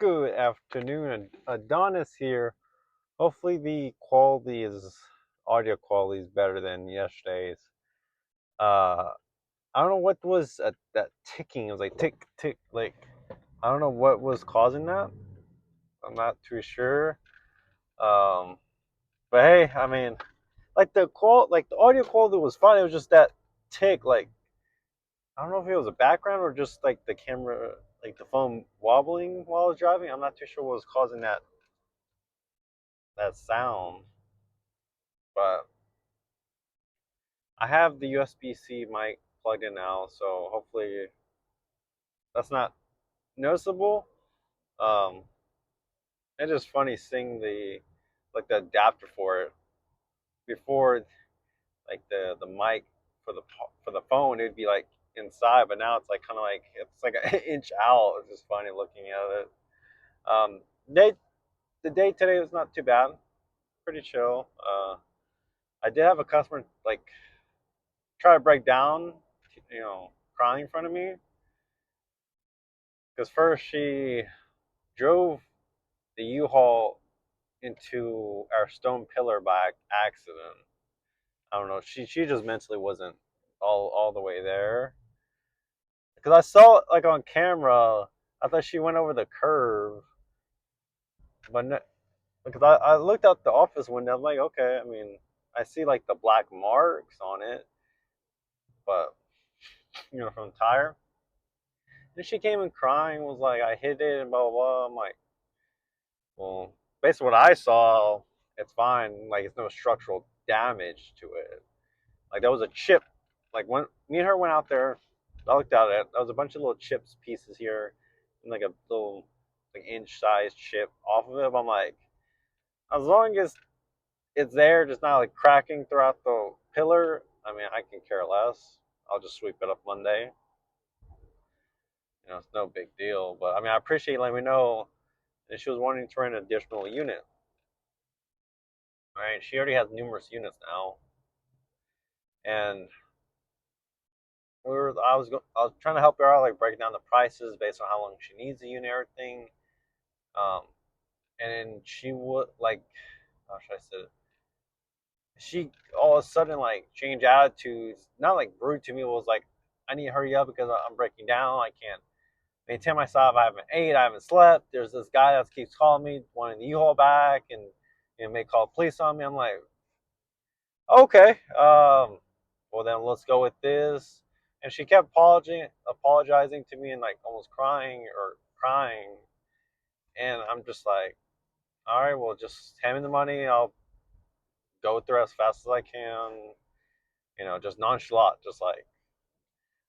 Good afternoon, Adonis here. Hopefully the quality is audio quality is better than yesterday's. Uh, I don't know what was that ticking. It was like tick tick. Like I don't know what was causing that. I'm not too sure. Um, but hey, I mean, like the audio quality was fine. It was just that tick. Like I don't know if it was a background or just like the camera, like the phone wobbling while I was driving. I'm not too sure what was causing that sound, but I have the USB-C mic plugged in now, so hopefully that's not noticeable. Um, it's just funny seeing the adapter for it before, like the mic for the phone, it'd be like inside, but now it's like kind of like it's like an inch out. It's just funny looking at it. Um, day the day today was not too bad, pretty chill. I did have a customer like try to break down, crying in front of me because first she drove the U-Haul into our stone pillar by accident. I don't know. She just mentally wasn't all the way there because I saw it like on camera. I thought she went over the curve, but no, because I looked out the office window. I'm like, okay. I mean, I see like the black marks on it, but from the tire. And she came in crying, was like, I hit it and blah blah blah. I'm like, well, based on what I saw, it's fine. Like, it's no structural damage to it. Like, there was a chip. Like, when me and her went out there, I looked at it. There was a bunch of little chips pieces here, and like a little like inch-sized chip off of it. But I'm like, as long as it's there, just not like cracking throughout the pillar. I mean, I can care less. I'll just sweep it up Monday. It's no big deal. But I mean, I appreciate you letting me know. And she was wanting to rent an additional unit. Right? She already has numerous units now, and I was trying to help her out, like breaking down the prices based on how long she needs the unit, everything. Um, and then she would like, how should I say it? She all of a sudden like changed attitudes, not like rude to me. It was like, I need to hurry up because I'm breaking down. I can't maintain myself. I haven't ate. I haven't slept. There's this guy that keeps calling me, wanting the U-Haul back, and may call the police on me. I'm like, okay, well then let's go with this. And she kept apologizing to me and like almost crying, and I'm just like, all right, well just hand me the money. I'll go through as fast as I can. Just nonchalant, just like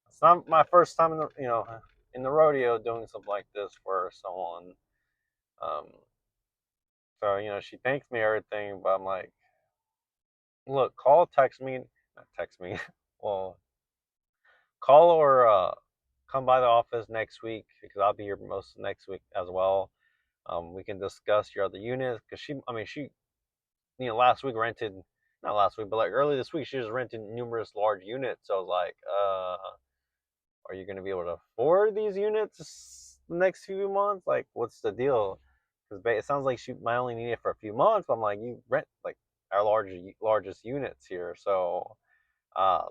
it's not my first time in the rodeo doing something like this for someone. Um, so she thanks me everything, but I'm like, look, not text me. Well, call or come by the office next week because I'll be here most of next week as well. We can discuss your other units because she, last week rented, not last week, but like early this week, she was renting numerous large units. So I was like, are you going to be able to afford these units the next few months? Like, what's the deal? Because it sounds like she might only need it for a few months. But I'm like, you rent like our largest units here, so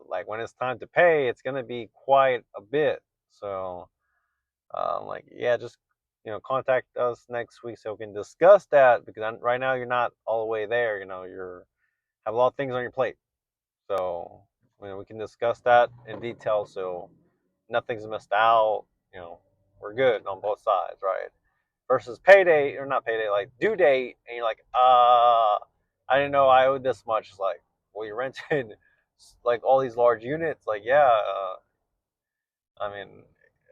like when it's time to pay, it's gonna be quite a bit. So, like, yeah, just contact us next week so we can discuss that because right now you're not all the way there. You're have a lot of things on your plate. So, we can discuss that in detail so nothing's missed out. We're good on both sides, right? Versus payday or not payday, like due date, and you're like, I didn't know I owed this much. It's like, well, you rented like all these large units. Like, yeah, I mean,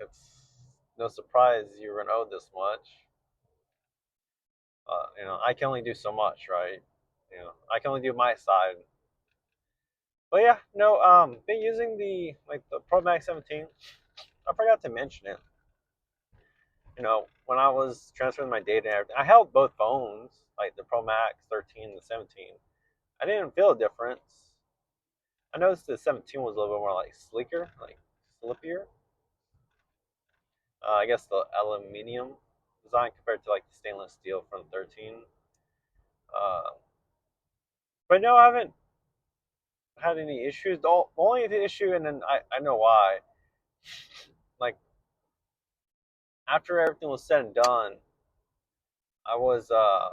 it's no surprise you're gonna owe this much. I can only do so much, right? I can only do my side. But yeah, no, been using the Pro Max 17. I forgot to mention it. When I was transferring my data and everything, I held both phones, like the Pro Max 13 and the 17. I didn't feel a difference. I noticed the 17 was a little bit more like sleeker, like slippier. I guess the aluminium design compared to like the stainless steel from 13. Uh, but no, I haven't had any issues. The only issue, and then I know why. Like after everything was said and done, I was uh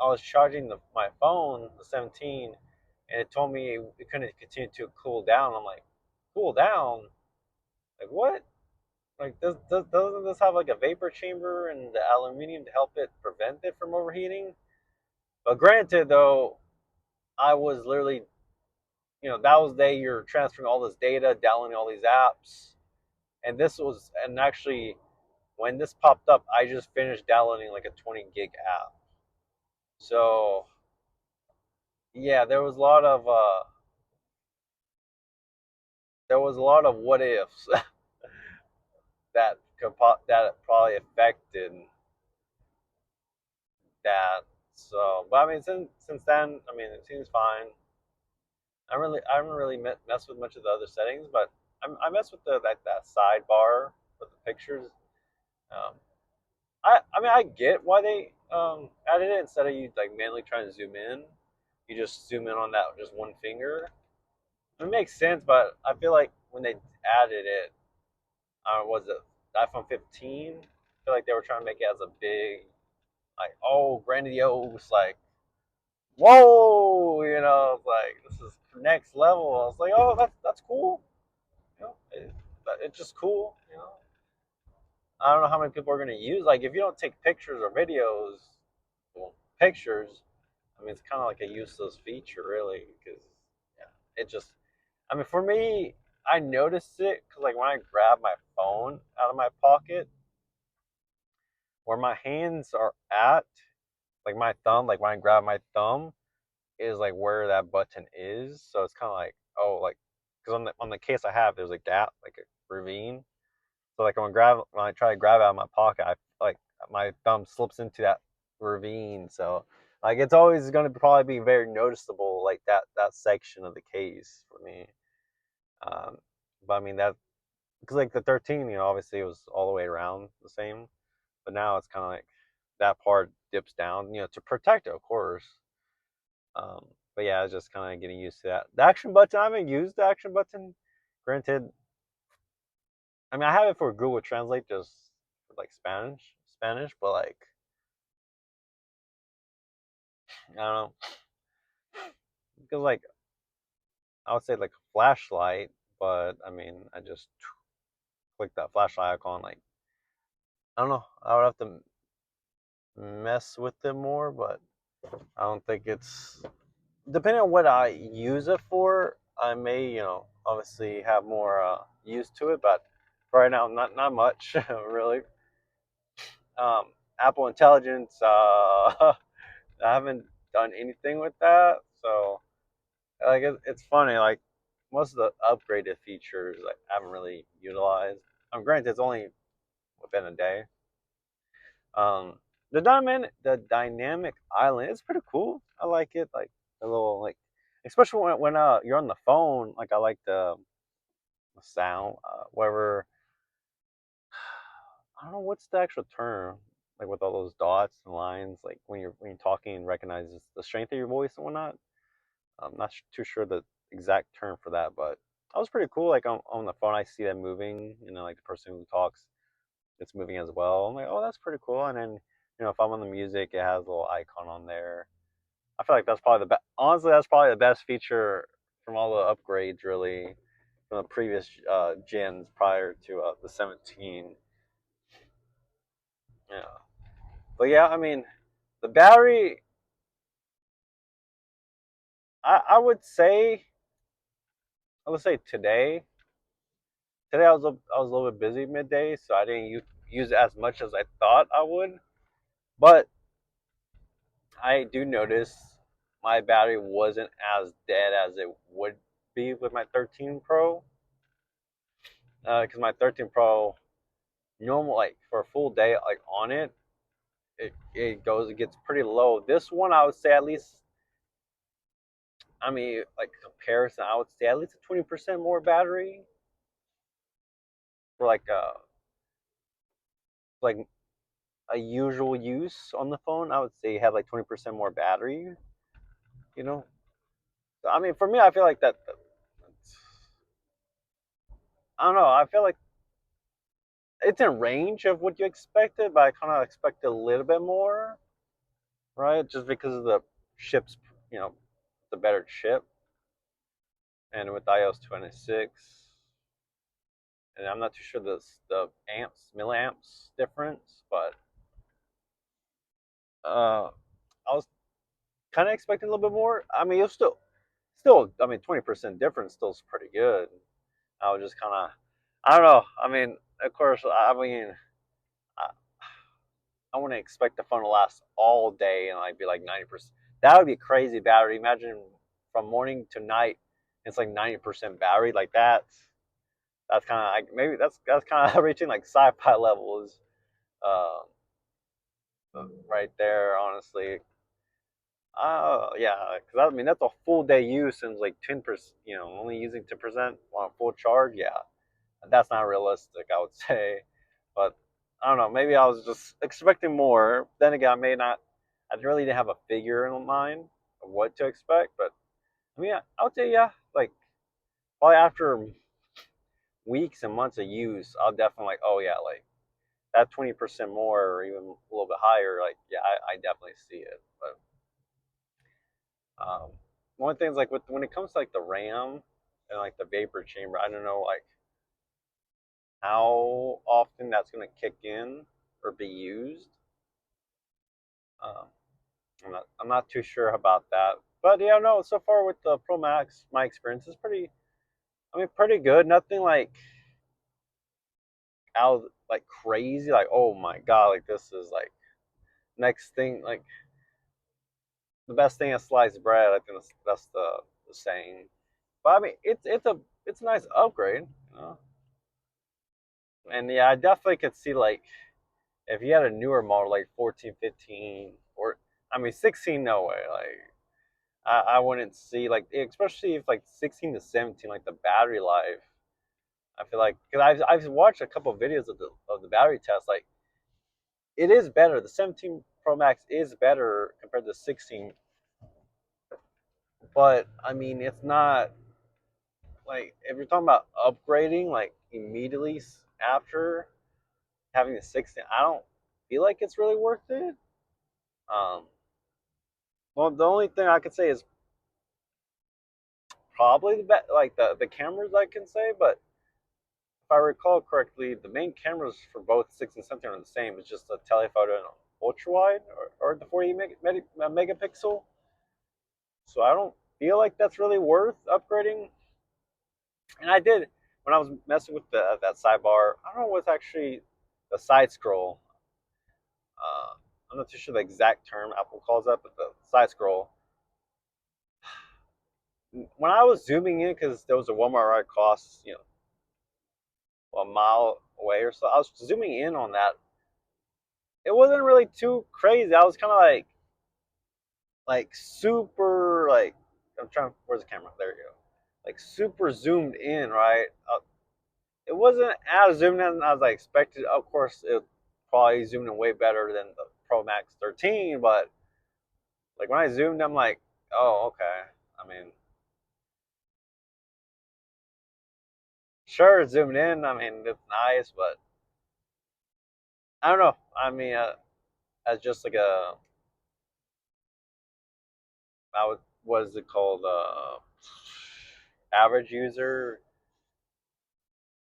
I was charging my phone, the 17, and it told me it couldn't continue to cool down. I'm like, cool down? Like what? Like doesn't this have like a vapor chamber and the aluminum to help it prevent it from overheating? But granted, though, I was literally, that was the day you're transferring all this data, downloading all these apps, and actually when this popped up, I just finished downloading like a 20 gig app. So yeah, there was a lot of what ifs that probably affected that. So, but I mean, since then, I mean, it seems fine. I haven't really messed with much of the other settings, but I mess with that sidebar for the pictures. Um, I mean, I get why they added it instead of you like manually trying to zoom in. You just zoom in on that with just one finger. It makes sense, but I feel like when they added it, was it the iPhone 15? I feel like they were trying to make it as a big, like, oh, grandiose, like, whoa, like this is next level. I was like, oh, that's cool. It's just cool. I don't know how many people are going to use. Like, if you don't take pictures or videos, well, pictures, I mean, it's kind of like a useless feature, really, because yeah, it just. I mean, for me, I noticed it because like when I grab my phone out of my pocket, where my hands are at, like my thumb, like when I grab my thumb, is like where that button is. So it's kind of like, oh, like because on the case I have, there's a gap, like a ravine. So like when I try to grab it out of my pocket, I like my thumb slips into that ravine. So like it's always going to probably be very noticeable, like that section of the case for me. Um, but I mean that because like the 13, obviously it was all the way around the same, but now it's kind of like that part dips down, to protect it, of course. Um, but yeah, I was just kind of getting used to that. The action button, I haven't used the action button. Granted, I mean I have it for Google Translate, just for like Spanish, but like I don't know, because like I would say like a flashlight, but I mean I just click that flashlight icon. Like I don't know, I would have to mess with it more, but I don't think it's depending on what I use it for. I may, obviously have more use to it, but right now, not much really. Um, Apple Intelligence, I haven't done anything with that, so like it's funny. Like most of the upgraded features, like, I haven't really utilized. Granted, it's only within a day. Um, the dynamic island is pretty cool. I like it. Like a little like, especially when you're on the phone. Like I like the sound. Whatever, I don't know what's the actual term. Like with all those dots and lines, like when you're talking and recognizes the strength of your voice and whatnot. I'm not too sure the exact term for that, but that was pretty cool. Like on the phone, I see them moving. Like the person who talks, it's moving as well. I'm like, oh, that's pretty cool. And then if I'm on the music, it has a little icon on there. I feel like that's probably the best. Honestly, that's probably the best feature from all the upgrades, really, from the previous gens prior to the 17. Yeah, but yeah, I mean, the battery. I would say, today. Today I was a little bit busy midday, so I didn't use it as much as I thought I would. But I do notice my battery wasn't as dead as it would be with my 13 Pro. Because my 13 Pro, normal like for a full day like on it, it gets pretty low. This one I would say at least, I mean, like comparison, I would say at least a 20% more battery for like a usual use on the phone, I would say you have like 20% more battery. You know, I mean, for me, I feel like that. I don't know. I feel like it's in range of what you expected, but I kind of expected a little bit more, right? Just because of the ship's, you know, the better chip, and with iOS 26, and I'm not too sure the amps, milliamps difference, but I was kind of expecting a little bit more. I mean, it's still, I mean, 20% difference still is pretty good. I was just kind of, I don't know. I mean, of course, I mean, I, I wouldn't expect the phone to last all day and like be like 90%. That would be crazy battery. Imagine from morning to night, it's like 90% battery. Like that's kind of like maybe that's kind of reaching like sci-fi levels, uh, right there. Honestly, yeah, because I mean that's a full day use and like 10%. You know, only using 10% on a full charge. Yeah, that's not realistic, I would say. But I don't know. Maybe I was just expecting more. Then again, I may not. I really didn't have a figure in mind of what to expect. But I mean, I would say yeah. Like probably after weeks and months of use, I'll definitely like, oh yeah, like that 20% more or even a little bit higher. Like yeah, I definitely see it. But one thing is like with when it comes to like the RAM and like the vapor chamber, I don't know like how often that's going to kick in or be used. Um, I'm not too sure about that, but yeah, no. So far with the Pro Max, my experience is pretty. I mean, pretty good. Nothing like out like crazy. Like oh my god, like this is like next thing. Like the best thing is sliced bread. I think that's the saying. But I mean, it's a nice upgrade. You know? And yeah, I definitely could see like if you had a newer model like 14, 15, or I mean 16, no way. Like I wouldn't see like especially if like 16 to 17, like the battery life. I feel like because I've watched a couple of videos of the battery test. Like it is better. The 17 Pro Max is better compared to 16, but I mean it's not like if you're talking about upgrading like immediately after having the 16, I don't feel like it's really worth it. Um, well, the only thing I could say is probably like the cameras I can say, but if I recall correctly, the main cameras for both 6 and 17 are the same. It's just a telephoto and ultra wide or the 40 megapixel. So I don't feel like that's really worth upgrading. And I did when I was messing with that sidebar. I don't know what's actually the side scroll. Uh, I'm not too sure the exact term Apple calls that, but the side scroll. When I was zooming in, because there was a Walmart ride cost, you know, a mile away or so, I was zooming in on that. It wasn't really too crazy. I was kind of like super like I'm trying. Where's the camera? There you go. Like super zoomed in, right? It wasn't as zoomed in as I expected. Of course, it probably zoomed in way better than the Pro Max 13, but like when I zoomed, I'm like, oh, okay. I mean, sure, zoomed in. I mean, it's nice, but I don't know. I mean, as just like a, I would, what is it called? Average user.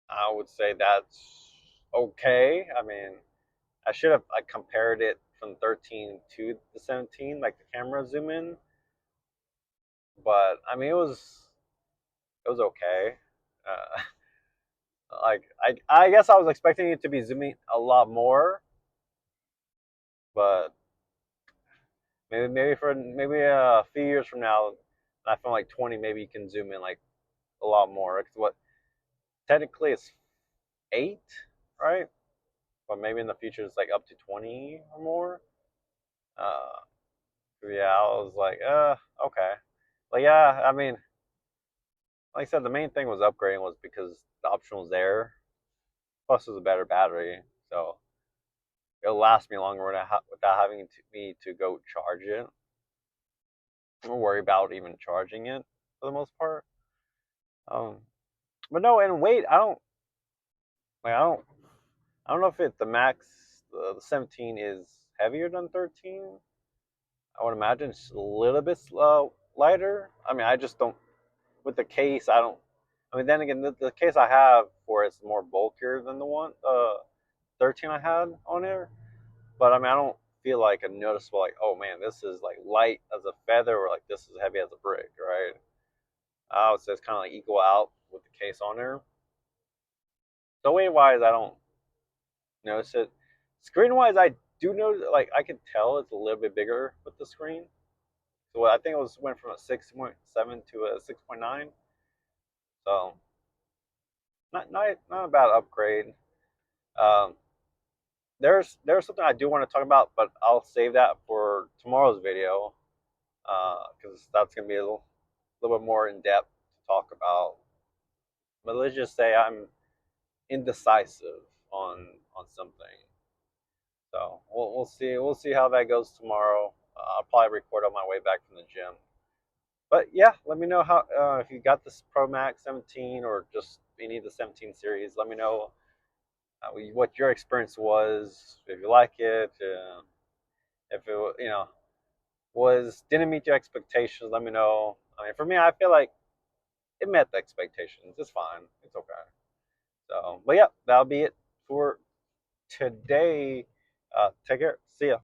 I would say that's okay. I mean, I should have like compared it from 13 to the 17, like the camera zoom in. But I mean, it was okay. Uh, like I guess I was expecting it to be zooming a lot more, but maybe a few years from now, I feel like 20, maybe you can zoom in like a lot more. Cause what technically it's 8, right? But maybe in the future it's like up to 20 or more. Uh, yeah, I was like, okay. But yeah, I mean, like I said, the main thing was upgrading was because the option was there. Plus, it was a better battery. So it'll last me longer without having me to go charge it. I don't worry about even charging it for the most part. Um, but no, and weight, like I don't know if the max the 17 is heavier than 13. I would imagine it's a little bit lighter. I mean, I just don't with the case. I don't. I mean, then again, the case I have for it's more bulkier than the one 13 I had on there. But I mean, I don't feel like a noticeable like, oh man, this is like light as a feather, or like this is heavy as a brick, right? I would say it's kind of like equal out with the case on there. So weight wise, I don't notice it. Screen wise, I do know like I can tell it's a little bit bigger with the screen. So I think it was went from a 6.7 to a 6.9. So not a bad upgrade. Um, there's something I do want to talk about, but I'll save that for tomorrow's video because that's gonna be little bit more in depth to talk about. But let's just say I'm indecisive on something. So we'll see how that goes tomorrow. I'll probably record on my way back from the gym. But yeah, let me know how if you got this Pro Max 17 or just any of the 17 series. Let me know what your experience was. If you like it, if it was didn't meet your expectations. Let me know. I mean, for me, I feel like it met the expectations. It's fine. It's okay. So, but yeah, that'll be it for today. Take care. See ya.